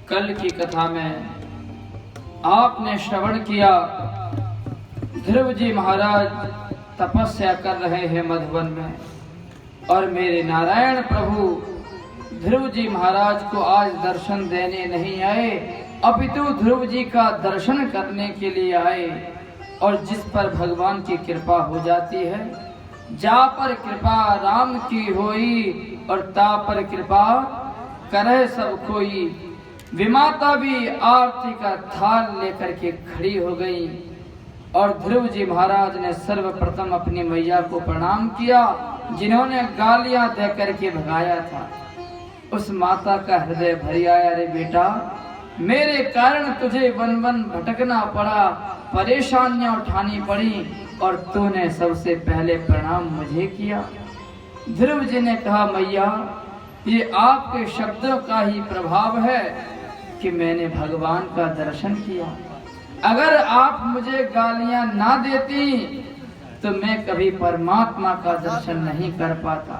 कल की कथा में आपने श्रवण किया, ध्रुव जी महाराज तपस्या कर रहे हैं मधुवन में, और मेरे नारायण प्रभु ध्रुव जी महाराज को आज दर्शन देने नहीं आए, अपितु ध्रुव जी का दर्शन करने के लिए आए। और जिस पर भगवान की कृपा हो जाती है, जा पर कृपा राम की होई, और ता पर कृपा करे सब कोई। विमाता भी आरती का थाल लेकर के खड़ी हो गई, और ध्रुव जी महाराज ने सर्वप्रथम अपनी मैया को प्रणाम किया, जिन्होंने गालियां दे करके भगाया था। उस माता का हृदय भर आया, अरे बेटा, मेरे कारण तुझे वन वन भटकना पड़ा, परेशानियां उठानी पड़ी, और तूने सबसे पहले प्रणाम मुझे किया। ध्रुव जी ने कहा, मैया, ये आपके शब्दों का ही प्रभाव है कि मैंने भगवान का दर्शन किया। अगर आप मुझे गालियां ना देती तो मैं कभी परमात्मा का दर्शन नहीं कर पाता।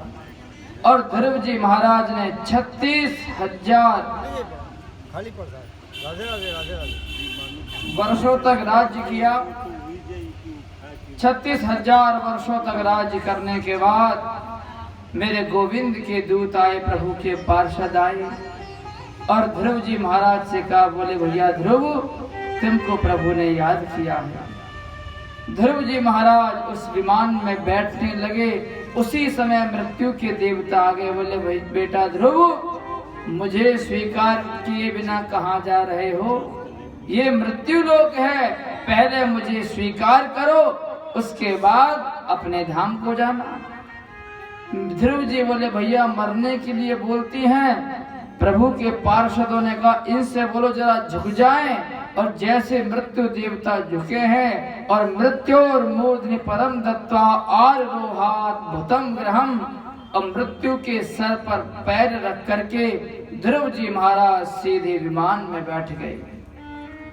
और ध्रुव जी महाराज ने 36,000 वर्षों तक राज्य किया। 36,000 वर्षों तक राज्य करने के बाद मेरे गोविंद के दूत आए, प्रभु के पार्षद आए, और ध्रुव जी महाराज से कहा, बोले भैया ध्रुव, तुमको प्रभु ने याद किया है। ध्रुव जी महाराज उस विमान में बैठने लगे, उसी समय मृत्यु के देवता आ गए। बोले, भाई बेटा ध्रुव, मुझे स्वीकार किए बिना कहाँ जा रहे हो? ये मृत्यु लोक है, पहले मुझे स्वीकार करो, उसके बाद अपने धाम को जाना। ध्रुव जी बोले, भैया मरने के लिए बोलती हैं? प्रभु के पार्षदों ने कहा, इनसे बोलो जरा झुक जाएं। और जैसे मृत्यु देवता झुके हैं, और मृत्यु और मूर्धनि परम दत्वा आर रोहात भूतम ग्रहम, और मृत्यु के सर पर पैर रख करके ध्रुव जी महाराज सीधे विमान में बैठ गए।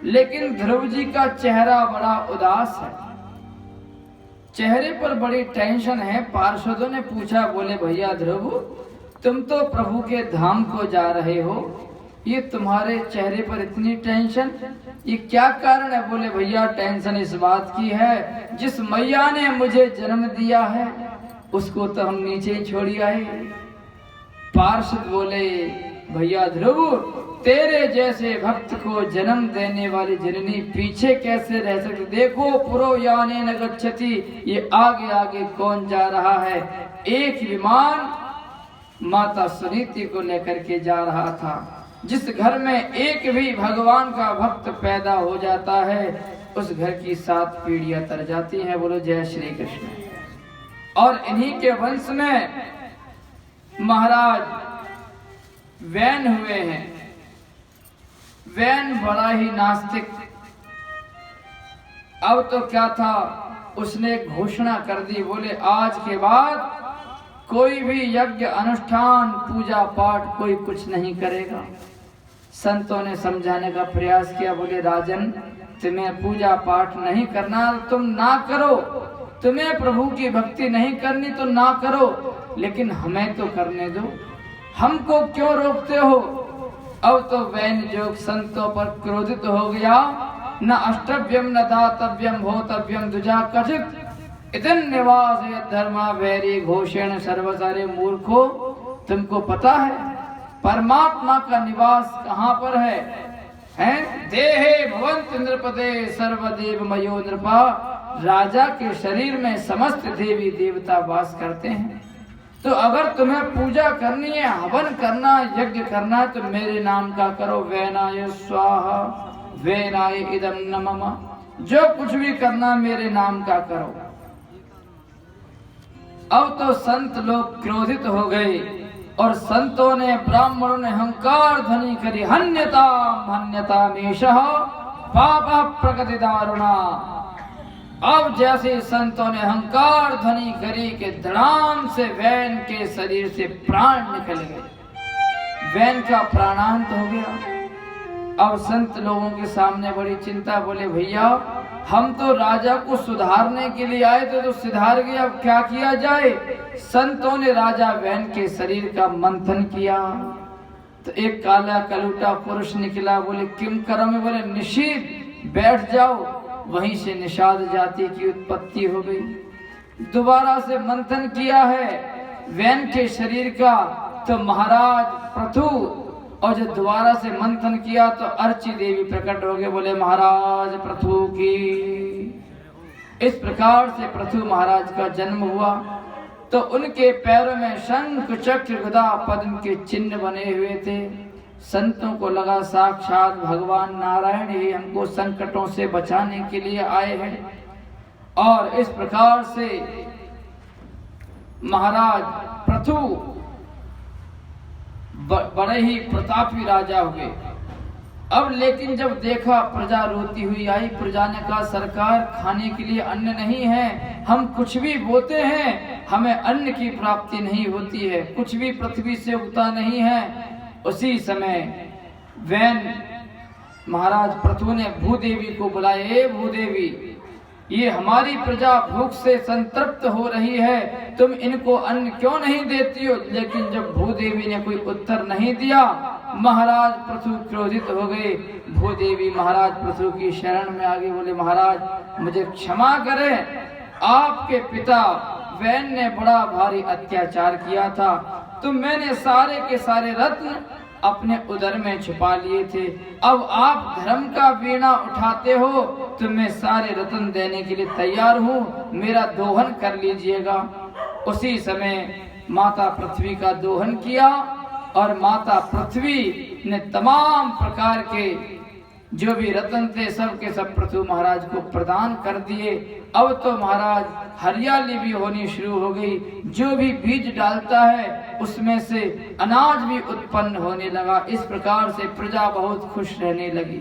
लेकिन ध्रुव जी का चेहरा बड़ा उदास है, चेहरे पर बड़ी टेंशन है। पार्षदों ने पूछा, बोले भैया ध्रुव, तुम तो प्रभु के धाम को जा रहे हो, ये तुम्हारे चेहरे पर इतनी टेंशन, ये क्या कारण है? बोले भैया, टेंशन इस बात की है, जिस मैया ने मुझे जन्म दिया है उसको तो हम नीचे ही छोड़ी आए। पार्षद बोले, भैया ध्रुव, तेरे जैसे भक्त को जन्म देने वाली जननी पीछे कैसे रह सकती? देखो, पुरो याने न गच्छति, ये आगे आगे कौन जा रहा है? एक विमान माता सुनीति को लेकर के जा रहा था। जिस घर में एक भी भगवान का भक्त पैदा हो जाता है, उस घर की 7 पीढ़ियां तर जाती हैं। बोलो जय श्री कृष्ण। और इन्हीं के वंश में महाराज वैन हुए हैं। वैन बड़ा ही नास्तिक, अब तो क्या था, उसने घोषणा कर दी, बोले आज के बाद कोई भी यज्ञ अनुष्ठान पूजा पाठ कोई कुछ नहीं करेगा। संतों ने समझाने का प्रयास किया, बोले राजन, तुम्हें पूजा पाठ नहीं करना तुम ना करो, तुम्हें प्रभु की भक्ति नहीं करनी तो ना करो, लेकिन हमें तो करने दो, हमको क्यों रोकते हो? अब तो वैन जोग संतों पर क्रोधित हो गया। न अष्टव्यम न दातव्यम भोतव्यम दुजा कथित इतन निवास धर्मा वैरी घोषण सर्वसारे मूर्खो। तुमको पता है परमात्मा का निवास कहाँ पर है? देहे भवन्ति नृपते सर्वदेव मयो नृपा। राजा के शरीर में समस्त देवी देवता वास करते हैं। तो अगर तुम्हें पूजा करनी है, हवन करना, यज्ञ करना है, तो मेरे नाम का करो। वैनाय स्वाहा वैनाय इदम नमः। जो कुछ भी करना मेरे नाम का करो। अब तो संत लोग क्रोधित हो गए, और संतों ने, ब्राह्मणों ने हंकार ध्वनि करी, हन्यता मेषः पापः प्रकृति दारुणा। अब जैसे संतों ने हंकार ध्वनि करी कि धड़ाम से वैन के शरीर से प्राण निकल गए। वैन का प्राणांत हो गया। अब संत लोगों के सामने बड़ी चिंता, बोले भैया, हम तो राजा को सुधारने के लिए आए थे, तो सुधार गया, अब क्या किया जाए? संतों ने राजा वैन के शरीर का मंथन किया, तो एक काला कलूटा पुरुष निकला, बोले किम करम, बोले निषीद, बैठ जाओ। वहीं से निषाद जाति की उत्पत्ति हो गई। दोबारा से मंथन किया है वैन के शरीर का, तो महाराज पृथु, और जब दोबारा से मंथन किया तो अर्ची देवी प्रकट हो गए, बोले महाराज पृथु की। इस प्रकार से पृथु महाराज का जन्म हुआ। तो उनके पैरों में शंख चक्र गदा पद्म के चिन्ह बने हुए थे। संतों को लगा साक्षात भगवान नारायण ही हमको संकटों से बचाने के लिए आए हैं। और इस प्रकार से महाराज पृथु बड़े ही प्रतापी राजा हुए। अब लेकिन जब देखा प्रजा रोती हुई आई, प्रजा ने कहा सरकार खाने के लिए अन्न नहीं है, हम कुछ भी बोते हैं हमें अन्न की प्राप्ति नहीं होती है, कुछ भी पृथ्वी से उगता नहीं है। उसी समय वैन महाराज पृथु ने भूदेवी को बुलाए, भूदेवी ये हमारी प्रजा भूख से संतृप्त हो रही है, तुम इनको अन्न क्यों नहीं देती हो। लेकिन जब भूदेवी ने कोई उत्तर नहीं दिया, महाराज पृथु क्रोधित हो गए। भूदेवी महाराज पृथु की शरण में आगे, बोले महाराज मुझे क्षमा करें, आपके पिता वैन ने बड़ा भारी अत्याचार किया था, तो मैंने सारे के सारे रत्न अपने उदर में छुपा लिए थे। अब आप धर्म का वीणा उठाते हो तो मैं सारे रत्न देने के लिए तैयार हूँ, मेरा दोहन कर लीजिएगा। उसी समय माता पृथ्वी का दोहन किया और माता पृथ्वी ने तमाम प्रकार के जो भी रत्न थे सब के सब पृथु महाराज को प्रदान कर दिए। अब तो महाराज हरियाली भी होनी शुरू हो गई, जो भी बीज डालता है उसमें से अनाज भी उत्पन्न होने लगा। इस प्रकार से प्रजा बहुत खुश रहने लगी।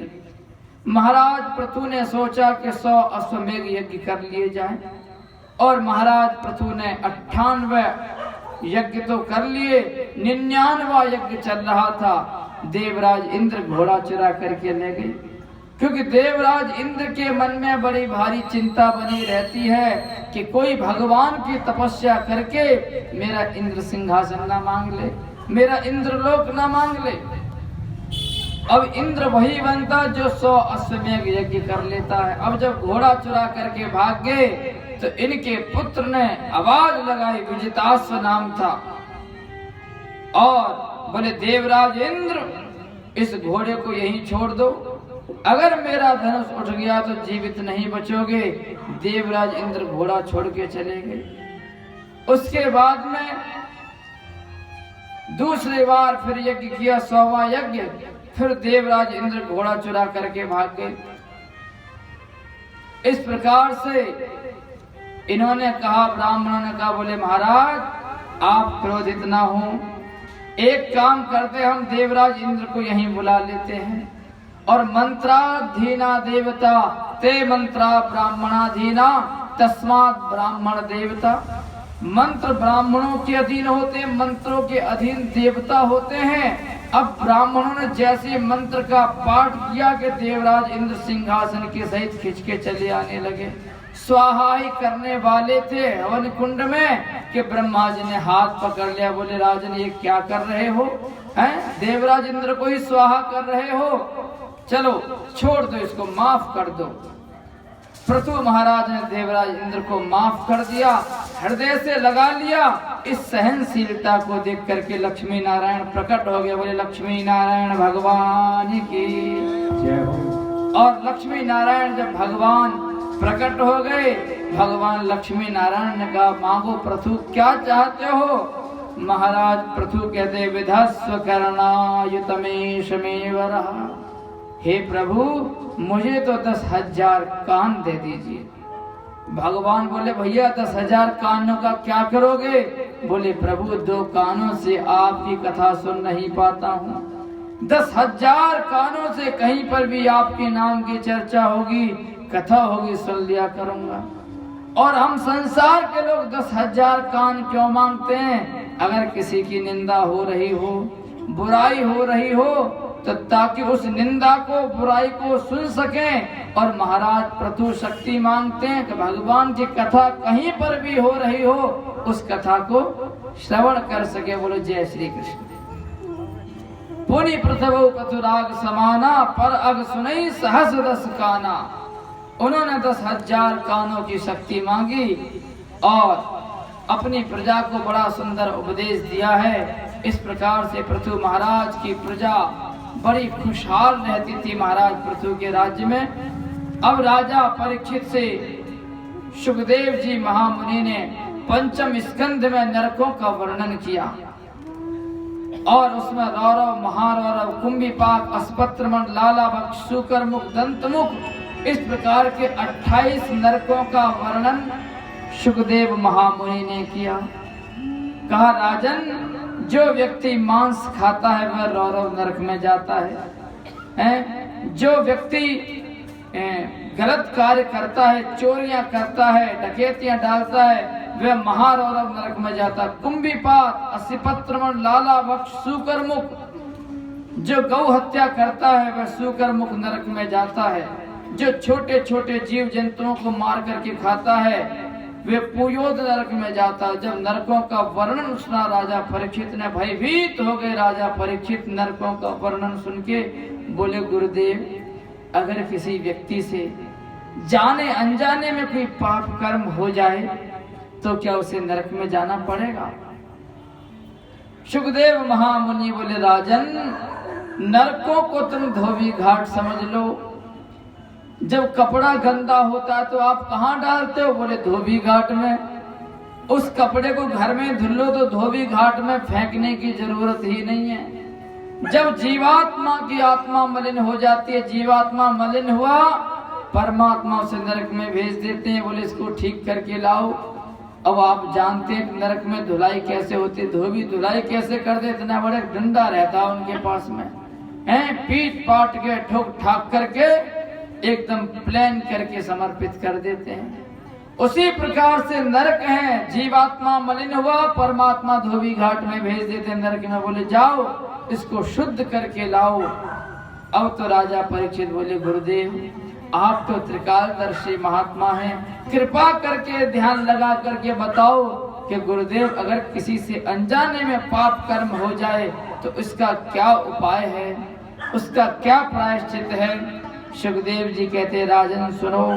महाराज पृथु ने सोचा कि 100 अश्वमेध यज्ञ कर लिए जाएं, और महाराज पृथु ने 98 यज्ञ तो कर लिए, 99वां यज्ञ चल रहा था। देवराज इंद्र घोड़ा चुरा करके ले गए, क्योंकि देवराज इंद्र के मन में बड़ी भारी चिंता बनी रहती है कि कोई भगवान की तपस्या करके मेरा इंद्र सिंहासन ना मांग ले, मेरा इंद्रलोक ना मांग ले। अब इंद्र वही बनता जो 100 अश्वमेध यज्ञ कर लेता है। अब जब घोड़ा चुरा करके भाग गए तो इनके पुत्र ने आवाज लगाई, विजिताश्व नाम था, और बोले देवराज इंद्र इस घोड़े को यहीं छोड़ दो, अगर मेरा धनुष उठ गया तो जीवित नहीं बचोगे। देवराज इंद्र घोड़ा छोड़ के चले गए। उसके बाद में दूसरी बार फिर यज्ञ किया, 100वां यज्ञ, फिर देवराज इंद्र घोड़ा चुरा करके भाग गए। इस प्रकार से इन्होंने कहा, ब्राह्मणों ने कहा, बोले महाराज आप क्रोधित ना हो, एक काम करते हम देवराज इंद्र को यहीं बुला लेते हैं, और मंत्राधीना देवता ते मंत्रा ब्राह्मणाधीना तस्मात् ब्राह्मण देवता। मंत्र ब्राह्मणों के अधीन होते हैं, मंत्रों के अधीन देवता होते हैं। अब ब्राह्मणों ने जैसे मंत्र का पाठ किया कि देवराज इंद्र सिंहासन के सहित खिंच के चले आने लगे। स्वाहा ही करने वाले थे हवन कुंड में कि ब्रह्मा जी ने हाथ पकड़ लिया, बोले राजन ये क्या कर रहे हो, हैं देवराज इंद्र को ही स्वाहा कर रहे हो, चलो छोड़ दो, इसको माफ कर दो। पृथु महाराज ने देवराज इंद्र को माफ कर दिया, हृदय से लगा लिया। इस सहनशीलता को देख करके लक्ष्मी नारायण प्रकट हो गए, बोले लक्ष्मी नारायण भगवान की जय हो। और लक्ष्मी नारायण जब भगवान प्रकट हो गए, भगवान लक्ष्मी नारायण ने कहा मांगो पृथु क्या चाहते हो। महाराज पृथु कहते विधस्व करणायुतमेशमेव रहा, हे प्रभु मुझे तो 10,000 कान दे दीजिए। भगवान बोले भैया 10,000 कानों का क्या करोगे। बोले प्रभु 2 कानों से आपकी कथा सुन नहीं पाता हूँ, 10,000 कानों से कहीं पर भी आपके नाम की चर्चा होगी, कथा होगी, सुन लिया करूंगा। और हम संसार के लोग 10,000 कान क्यों मांगते हैं। अगर किसी की निंदा हो रही हो, बुराई हो रही हो, तो ताकि उस निंदा को बुराई को सुन सकें। और महाराज पृथु शक्ति मांगते हैं कि भगवान की कथा कहीं पर भी हो रही हो उस कथा को श्रवण कर सके। बोलो जय श्री कृष्ण। पुनि पृथ्वी कथुराग समाना, पर अग सुनई सहस 10 काना। उन्होंने 10,000 कानों की शक्ति मांगी और अपनी प्रजा को बड़ा सुंदर उपदेश दिया है। इस प्रकार से पृथु महाराज की प्रजा बड़ी खुशहाल रहती थी महाराज पृथु के राज्य में। अब राजा परीक्षित से सुखदेव जी महामुनि ने पंचम स्कंध में नरकों का वर्णन किया और उसमें रौरव, महारौरव, कुंभीपाक, अस्पत्रमण, लालाभक्ष, शुकरमुख, दंतमुख इस प्रकार के 28 नरकों का वर्णन सुखदेव महामुनि ने किया। कहा राजन, जो व्यक्ति मांस खाता है वह रौरव नरक में जाता है। जो व्यक्ति गलत कार्य करता है, चोरियां करता है, डकैतियां डालता है, वह महारौरव नरक में जाता है। कुंभीपात, अस्पत्रमण, लालाभक्ष, शुकरमुख, जो गौ हत्या करता है वह शुकरमुख नरक में जाता है। जो छोटे छोटे जीव जंतुओं को मार करके खाता है वे पुयोद नरक में जाता है। जब नरकों का वर्णन सुना राजा परीक्षित ने, भयभीत हो गए राजा परीक्षित नरकों का वर्णन सुन के। बोले गुरुदेव, अगर किसी व्यक्ति से जाने अनजाने में कोई पाप कर्म हो जाए तो क्या उसे नरक में जाना पड़ेगा? सुखदेव महामुनि बोले राजन, नरकों को तुम धोबी घाट समझ लो। जब कपड़ा गंदा होता है तो आप कहाँ डालते हो? बोले धोबी घाट में। उस कपड़े को घर में धुल लो तो धोबी घाट में फेंकने की जरूरत ही नहीं है। जब जीवात्मा की आत्मा मलिन हो जाती है, जीवात्मा मलिन हुआ, परमात्मा उसे नरक में भेज देते हैं। बोले इसको ठीक करके लाओ। अब आप जानते हैं नरक में धुलाई कैसे होती, धोबी धुलाई कैसे कर दे, इतना बड़ा डंडा रहता है उनके पास में, हैं, पीट पाट के ठोक ठाक करके एकदम प्लान करके समर्पित कर देते हैं। उसी प्रकार से नरक है, जीवात्मा मलिन हुआ, परमात्मा धोबी घाट में भेज देते हैं नरक में। बोले जाओ इसको शुद्ध करके लाओ। अब तो राजा परीक्षित बोले गुरुदेव, आप तो त्रिकालदर्शी महात्मा हैं, कृपा करके ध्यान लगा करके बताओ कि गुरुदेव अगर किसी से अनजाने में पाप कर्म हो जाए तो इसका क्या उपाय है, उसका क्या प्रायश्चित है? सुखदेव जी कहते राजन सुनो,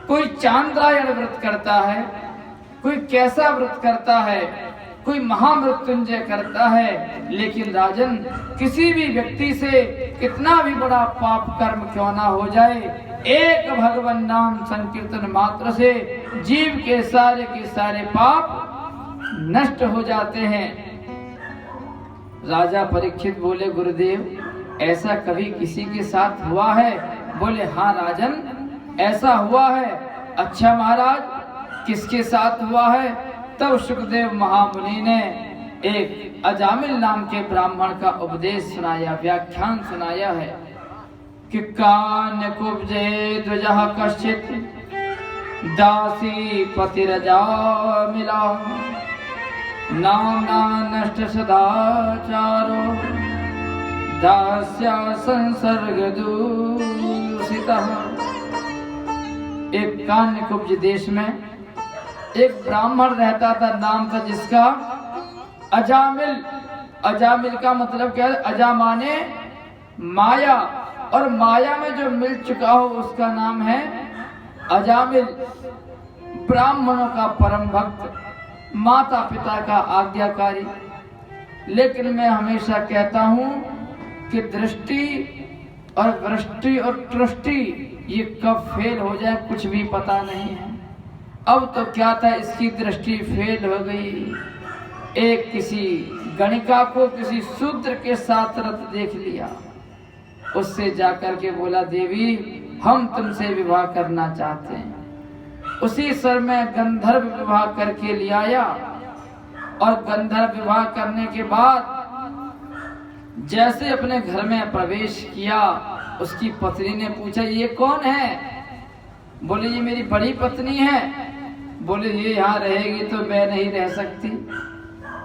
कोई चांद्रायण व्रत करता है, कोई कैसा व्रत करता है, कोई महामृत्युंजय करता है, लेकिन राजन किसी भी व्यक्ति से कितना भी बड़ा पाप कर्म क्यों ना हो जाए, एक भगवान नाम संकीर्तन मात्र से जीव के सारे पाप नष्ट हो जाते हैं। राजा परीक्षित बोले गुरुदेव, ऐसा कभी किसी के साथ हुआ है? बोले हाँ राजन, ऐसा हुआ है। अच्छा महाराज, किसके साथ हुआ है? तब सुखदेव महामुनि ने एक अजामिल नाम के ब्राह्मण का उपदेश सुनाया, व्याख्यान सुनाया है कि कान कुब्जे द्विजः कश्चित दासी पतिरजा मिला, नामना नष्ट सदाचारो दास्या संसर्ग दूषितः। एक कान्यकुब्ज देश में एक ब्राह्मण रहता था, नाम था जिसका अजामिल। अजामिल का मतलब क्या है? अजा माने माया, और माया में जो मिल चुका हो उसका नाम है अजामिल। ब्राह्मणों का परम भक्त, माता पिता का आज्ञाकारी। लेकिन मैं हमेशा कहता हूँ कि दृष्टि और वृष्टि और तुष्टि ये कब फेल हो जाए कुछ भी पता नहीं है। अब तो क्या था, इसकी दृष्टि फेल हो गई। एक किसी गणिका को किसी शूद्र के साथ रत देख लिया, उससे जाकर के बोला देवी हम तुमसे विवाह करना चाहते हैं। उसी सर में गंधर्व विवाह करके ले आया, और गंधर्व विवाह करने के बाद जैसे अपने घर में प्रवेश किया, उसकी पत्नी ने पूछा ये कौन है? बोले ये मेरी बड़ी पत्नी है। बोले ये यहाँ रहेगी तो मैं नहीं रह सकती।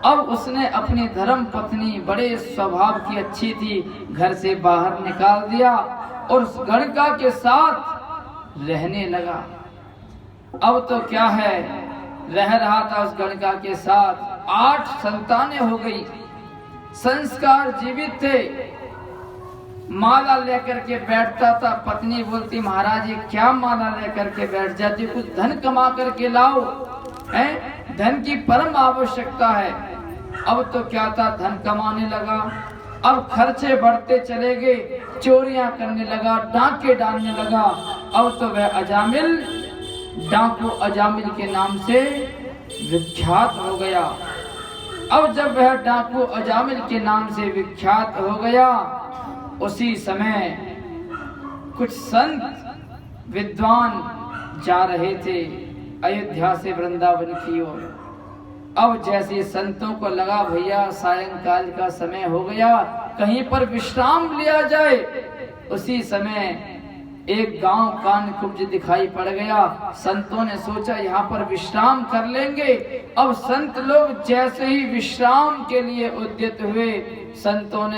अब उसने अपनी धर्म पत्नी, बड़े स्वभाव की अच्छी थी, घर से बाहर निकाल दिया और उस गणिका के साथ रहने लगा। अब तो क्या है, रह रहा था उस गणिका के साथ, 8 संतानें हो गई। संस्कार जीवित थे। माला लेकर के बैठता था, पत्नी बोलती महाराज ये क्या माला लेकर के बैठ जाती, कुछ धन कमा करके लाओ, हैं? धन की परम आवश्यकता है। अब तो क्या था, धन कमाने लगा, अब खर्चे बढ़ते चले गए, चोरियां करने लगा, डांके डालने लगा। अब तो वह अजामिल, डाकू अजामिल के नाम से विख्यात हो गया। अब जब वह डाकू अजामिल के नाम से विख्यात हो गया, उसी समय कुछ संत विद्वान जा रहे थे अयोध्या से वृंदावन की ओर। अब जैसे संतों को लगा भैया सायंकाल का समय हो गया, कहीं पर विश्राम लिया जाए, उसी समय एक गांव कानकुब्ज दिखाई पड़ गया। संतों ने सोचा यहाँ पर विश्राम कर लेंगे। अब संत लोग जैसे ही विश्राम के लिए उद्यत हुए, संतों ने